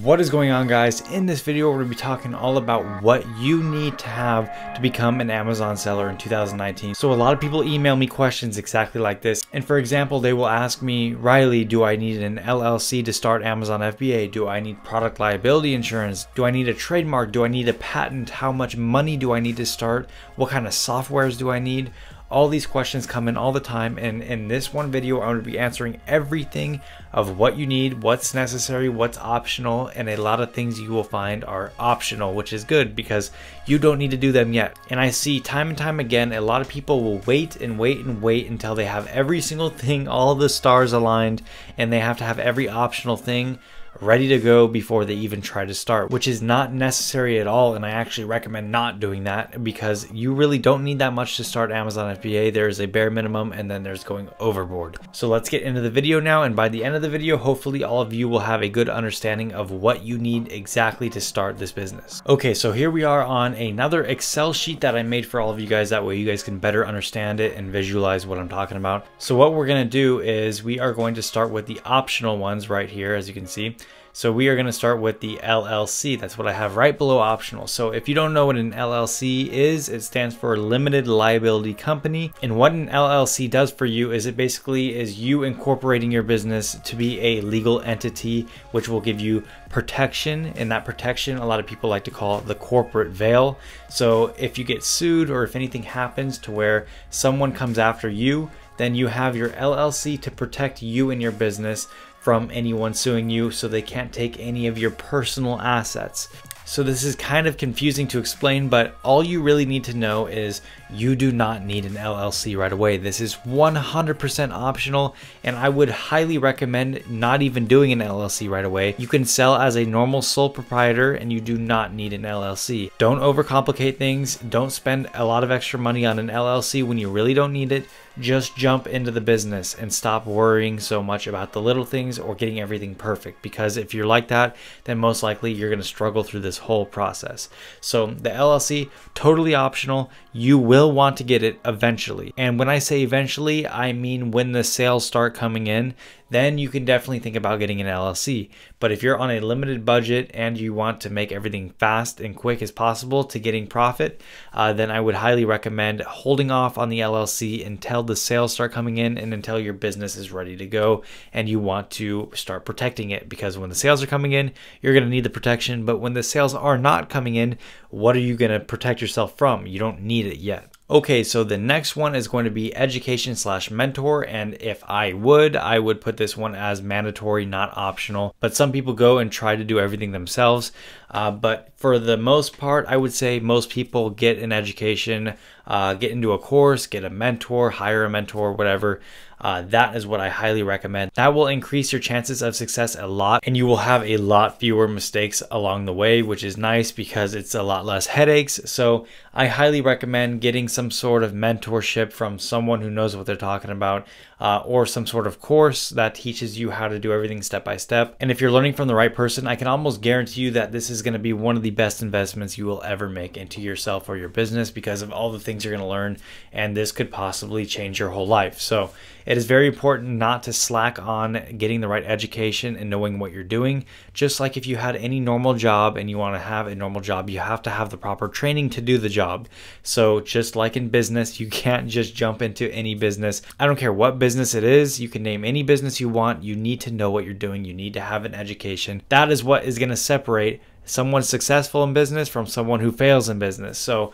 What is going on, guys? In this video we're going to be talking all about what you need to have to become an Amazon seller in 2019. So a lot of people email me questions exactly like this, and for example they will ask me, Riley, do I need an LLC to start Amazon FBA? Do I need product liability insurance? Do I need a trademark? Do I need a patent? How much money do I need to start? What kind of softwares do I need? All these questions come in all the time, and in this one video I'm going to be answering everything of what you need, what's necessary, what's optional, and a lot of things you will find are optional, which is good because you don't need to do them yet. And I see time and time again, a lot of people will wait and wait and wait until they have every single thing, all the stars aligned, and they have to have every optional thing ready to go before they even try to start, which is not necessary at all. And I actually recommend not doing that because you really don't need that much to start Amazon FBA. There's a bare minimum and then there's going overboard. So let's get into the video now, and by the end of the video hopefully all of you will have a good understanding of what you need exactly to start this business. Okay, so here we are on another Excel sheet that I made for all of you guys, that way you guys can better understand it and visualize what I'm talking about. So what we're going to do is we are going to start with the optional ones right here, as you can see. So we are going to start with the LLC. That's what I have right below optional. So if you don't know what an LLC is, it stands for Limited Liability Company. And what an LLC does for you is it basically is you incorporating your business to be a legal entity, which will give you protection. And that protection, a lot of people like to call it the corporate veil. So if you get sued or if anything happens to where someone comes after you, then you have your LLC to protect you and your business from anyone suing you, so they can't take any of your personal assets. So this is kind of confusing to explain, but all you really need to know is you do not need an LLC right away. This is 100% optional, and I would highly recommend not even doing an LLC right away. You can sell as a normal sole proprietor and you do not need an LLC. Don't overcomplicate things. Don't spend a lot of extra money on an LLC when you really don't need it. Just jump into the business and stop worrying so much about the little things or getting everything perfect, because if you're like that, then most likely you're going to struggle through this whole process. So the LLC, totally optional. You will want to get it eventually. And when I say eventually, I mean when the sales start coming in, then you can definitely think about getting an LLC. But if you're on a limited budget and you want to make everything fast and quick as possible to getting profit, then I would highly recommend holding off on the LLC until the sales start coming in and until your business is ready to go and you want to start protecting it. Because when the sales are coming in, you're going to need the protection. But when the sales are not coming in, what are you going to protect yourself from? You don't need it yet. Okay, so the next one is going to be education/mentor, and if I would put this one as mandatory, not optional. But some people go and try to do everything themselves. But for the most part, I would say most people get an education, get into a course, get a mentor, hire a mentor, whatever. That is what I highly recommend. That will increase your chances of success a lot, and you will have a lot fewer mistakes along the way, which is nice because it's a lot less headaches. So I highly recommend getting some sort of mentorship from someone who knows what they're talking about, or some sort of course that teaches you how to do everything step by step. And if you're learning from the right person, I can almost guarantee you that this is going to be one of the best investments you will ever make into yourself or your business because of all the things you're going to learn, and this could possibly change your whole life. So it is very important not to slack on getting the right education and knowing what you're doing. Just like if you had any normal job and you want to have a normal job, you have to have the proper training to do the job. So just like in business, you can't just jump into any business. I don't care what business it is. You can name any business you want. You need to know what you're doing. You need to have an education. That is what is going to separate someone successful in business from someone who fails in business. So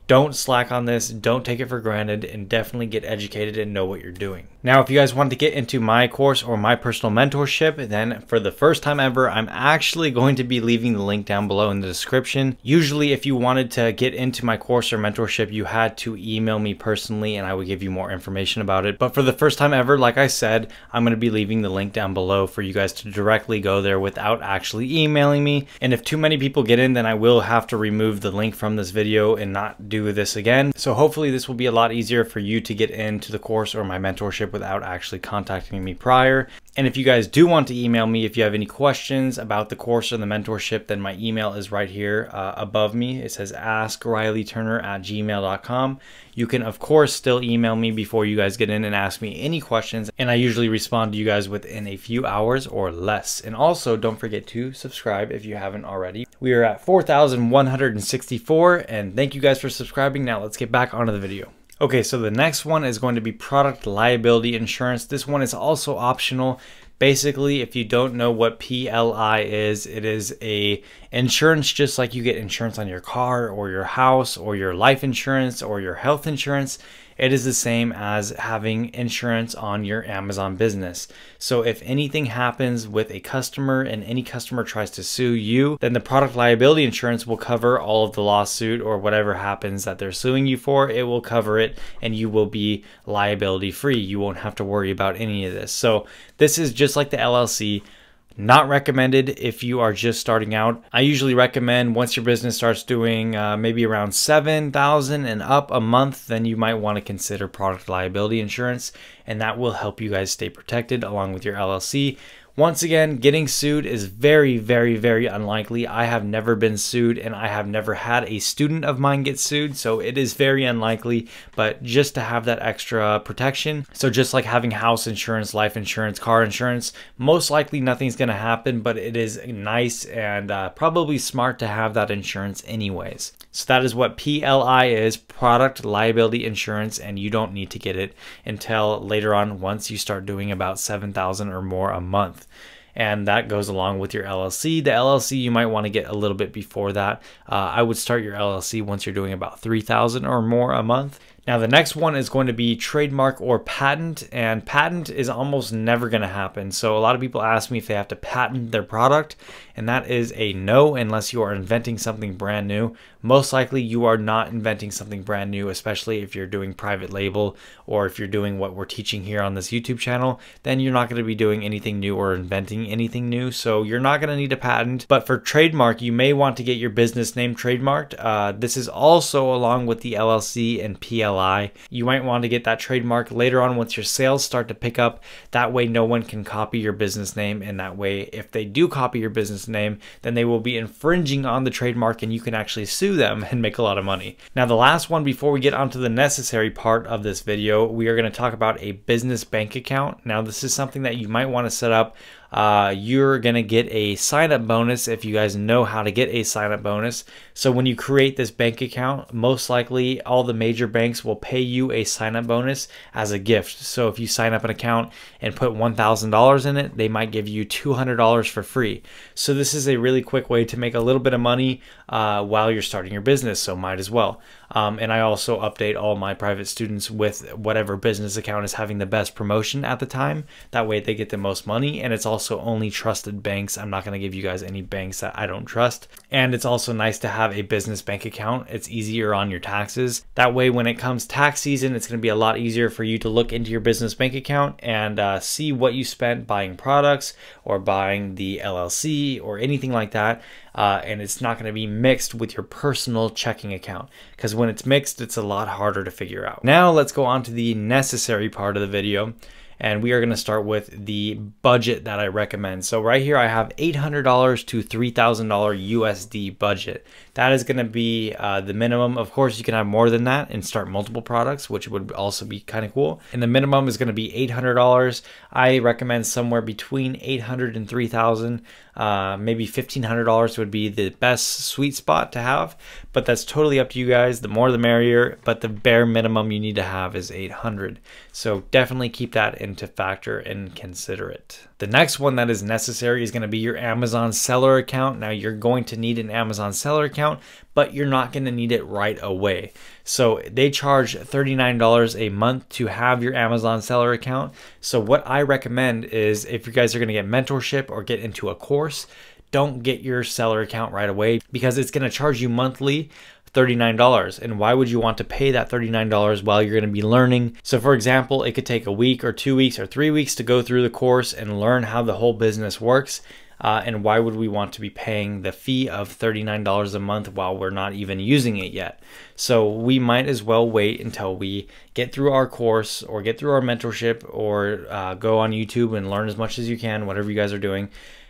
don't slack on this, don't take it for granted, and definitely get educated and know what you're doing. Now, if you guys want to get into my course or my personal mentorship, then for the first time ever, I'm actually going to be leaving the link down below in the description. Usually, if you wanted to get into my course or mentorship, you had to email me personally and I would give you more information about it. But for the first time ever, like I said, I'm going to be leaving the link down below for you guys to directly go there without actually emailing me. And if too many people get in, then I will have to remove the link from this video and not do do this again. So hopefully this will be a lot easier for you to get into the course or my mentorship without actually contacting me prior. And if you guys do want to email me, if you have any questions about the course or the mentorship, then my email is right here above me. It says askrileyturner@gmail.com. You can, of course, still email me before you guys get in and ask me any questions. And I usually respond to you guys within a few hours or less. And also, don't forget to subscribe if you haven't already. We are at 4,164. And thank you guys for subscribing. Now let's get back onto the video. Okay, so the next one is going to be product liability insurance. This one is also optional. Basically, if you don't know what PLI is, it is a insurance just like you get insurance on your car or your house or your life insurance or your health insurance. It is the same as having insurance on your Amazon business. So if anything happens with a customer and any customer tries to sue you, then the product liability insurance will cover all of the lawsuit or whatever happens that they're suing you for. It will cover it and you will be liability free. You won't have to worry about any of this. So this is just like the LLC. Not recommended if you are just starting out. I usually recommend once your business starts doing maybe around $7,000 and up a month, then you might want to consider product liability insurance, and that will help you guys stay protected along with your LLC. Once again, getting sued is very, very, very unlikely. I have never been sued and I have never had a student of mine get sued, so it is very unlikely, but just to have that extra protection. So just like having house insurance, life insurance, car insurance, most likely nothing's gonna happen, but it is nice and probably smart to have that insurance anyways. So that is what PLI is, product liability insurance, and you don't need to get it until later on once you start doing about $7,000 or more a month. And that goes along with your LLC. The LLC you might want to get a little bit before that. I would start your LLC once you're doing about $3,000 or more a month. Now the next one is going to be trademark or patent, and patent is almost never going to happen. So a lot of people ask me if they have to patent their product, and that is a no unless you are inventing something brand new. Most likely you are not inventing something brand new, especially if you're doing private label or if you're doing what we're teaching here on this YouTube channel, then you're not going to be doing anything new or inventing anything new. So you're not going to need a patent. But for trademark, you may want to get your business name trademarked. This is also along with the LLC and PLI. You might want to get that trademark later on once your sales start to pick up. That way no one can copy your business name, and that way if they do copy your business name, then they will be infringing on the trademark and you can actually sue them and make a lot of money. Now the last one before we get onto the necessary part of this video, we are going to talk about a business bank account. Now this is something that you might want to set up. You're going to get a sign-up bonus if you guys know how to get a sign-up bonus. So when you create this bank account, most likely all the major banks will pay you a sign-up bonus as a gift. So if you sign up an account and put $1,000 in it, they might give you $200 for free. So this is a really quick way to make a little bit of money while you're starting your business, so might as well. And I also update all my private students with whatever business account is having the best promotion at the time. That way they get the most money, and it's also only trusted banks. I'm not going to give you guys any banks that I don't trust. And it's also nice to have a business bank account. It's easier on your taxes. That way when it comes tax season, it's going to be a lot easier for you to look into your business bank account and see what you spent buying products or buying the LLC or anything like that. And it's not going to be mixed with your personal checking account, because when it's mixed, it's a lot harder to figure out. Now let's go on to the necessary part of the video. And we are going to start with the budget that I recommend. So right here I have $800 to $3,000 USD budget. That is going to be the minimum. Of course, you can have more than that and start multiple products, which would also be kind of cool. And the minimum is going to be $800. I recommend somewhere between $800 and $3,000. Maybe $1,500 would be the best sweet spot to have, but that's totally up to you guys. The more the merrier, but the bare minimum you need to have is $800. So definitely keep that into factor and consider it. The next one that is necessary is going to be your Amazon seller account. Now you're going to need an Amazon seller account, but you're not going to need it right away. So they charge $39 a month to have your Amazon seller account. So what I recommend is if you guys are going to get mentorship or get into a course, don't get your seller account right away because it's going to charge you monthly $39. And why would you want to pay that $39 while you're going to be learning? So for example, it could take a week or 2 weeks or 3 weeks to go through the course and learn how the whole business works. And why would we want to be paying the fee of $39 a month while we're not even using it yet? So we might as well wait until we get through our course or get through our mentorship, or go on YouTube and learn as much as you can, whatever you guys are doing.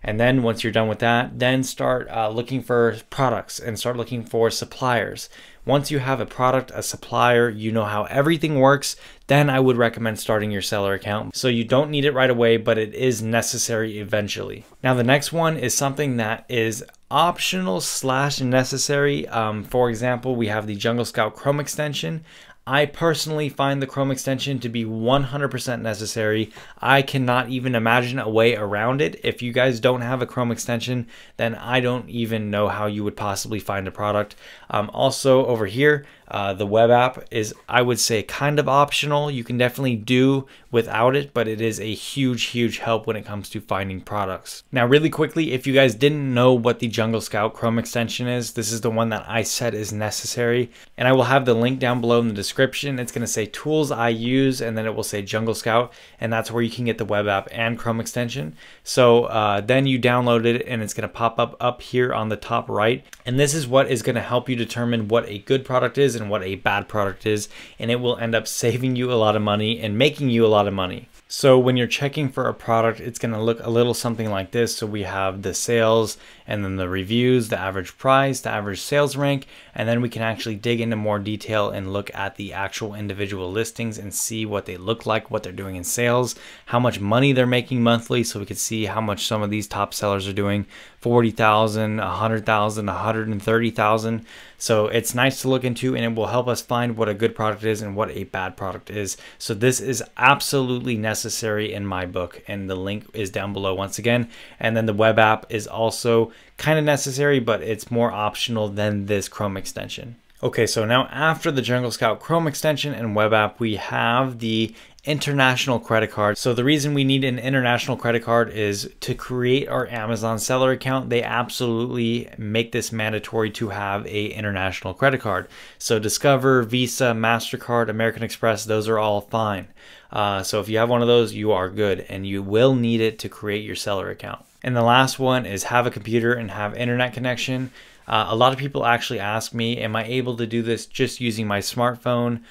And then once you're done with that, then start looking for products and start looking for suppliers. Once you have a product, a supplier, you know how everything works, then I would recommend starting your seller account. So you don't need it right away, but it is necessary eventually. Now the next one is something that is optional / necessary. For example, we have the Jungle Scout Chrome extension. I personally find the Chrome extension to be 100% necessary. I cannot even imagine a way around it. If you guys don't have a Chrome extension, then I don't even know how you would possibly find a product. Also over here, the web app is, I would say, kind of optional. You can definitely do without it, but it is a huge help when it comes to finding products. Now really quickly, if you guys didn't know what the Jungle Scout Chrome extension is, this is the one that I said is necessary, and I will have the link down below in the description. It's going to say tools I use, and then it will say Jungle Scout, and that's where you can get the web app and Chrome extension. So then you download it, and it's going to pop up here on the top right, and this is what is going to help you determine what a good product is and what a bad product is, and it will end up saving you a lot of money and making you a lot of money. So when you're checking for a product, it's going to look a little something like this. So we have the sales, and then the reviews, the average price, the average sales rank, and then we can actually dig into more detail and look at the actual individual listings and see what they look like, what they're doing in sales, how much money they're making monthly. So we could see how much some of these top sellers are doing: 40,000, 100,000, 130,000. So it's nice to look into, and it will help us find what a good product is and what a bad product is. So this is absolutely necessary in my book, and the link is down below once again. And then the web app is also kind of necessary, but it's more optional than this Chrome extension. Okay, so now after the Jungle Scout Chrome extension and web app, we have the international credit card. So the reason we need an international credit card is to create our Amazon seller account. They absolutely make this mandatory to have a international credit card. So Discover, Visa, MasterCard, American Express, those are all fine. So if you have one of those, you are good, and you will need it to create your seller account. And the last one is have a computer and have internet connection. A lot of people actually ask me, am I able to do this just using my smartphone?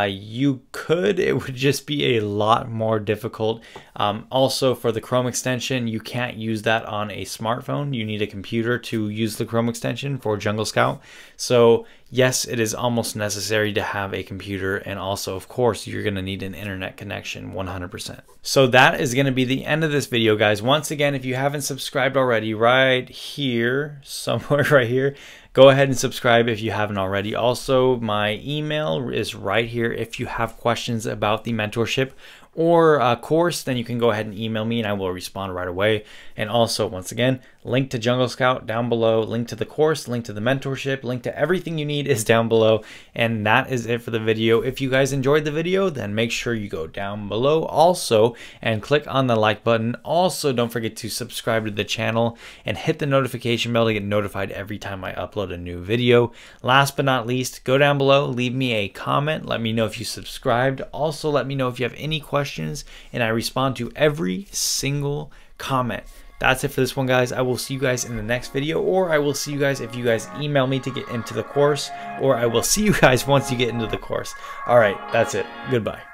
You could. It would just be a lot more difficult. Also, for the Chrome extension, you can't use that on a smartphone. You need a computer to use the Chrome extension for Jungle Scout. So yes, it is almost necessary to have a computer, and also, of course, you're going to need an internet connection 100%. So that is going to be the end of this video, guys. Once again, if you haven't subscribed already, right here, somewhere right here, go ahead and subscribe if you haven't already. Also, my email is right here. If you have questions about the mentorship or a course, then you can go ahead and email me and I will respond right away. And also, once again, link to Jungle Scout down below, link to the course, link to the mentorship, link to everything you need is down below. And that is it for the video. If you guys enjoyed the video, then make sure you go down below also and click on the like button. Also, don't forget to subscribe to the channel and hit the notification bell to get notified every time I upload a new video. Last but not least, go down below, leave me a comment. Let me know if you subscribed. Also, let me know if you have any questions, and I respond to every single comment. That's it for this one, guys. I will see you guys in the next video, or I will see you guys if you guys email me to get into the course, or I will see you guys once you get into the course. All right, that's it. Goodbye.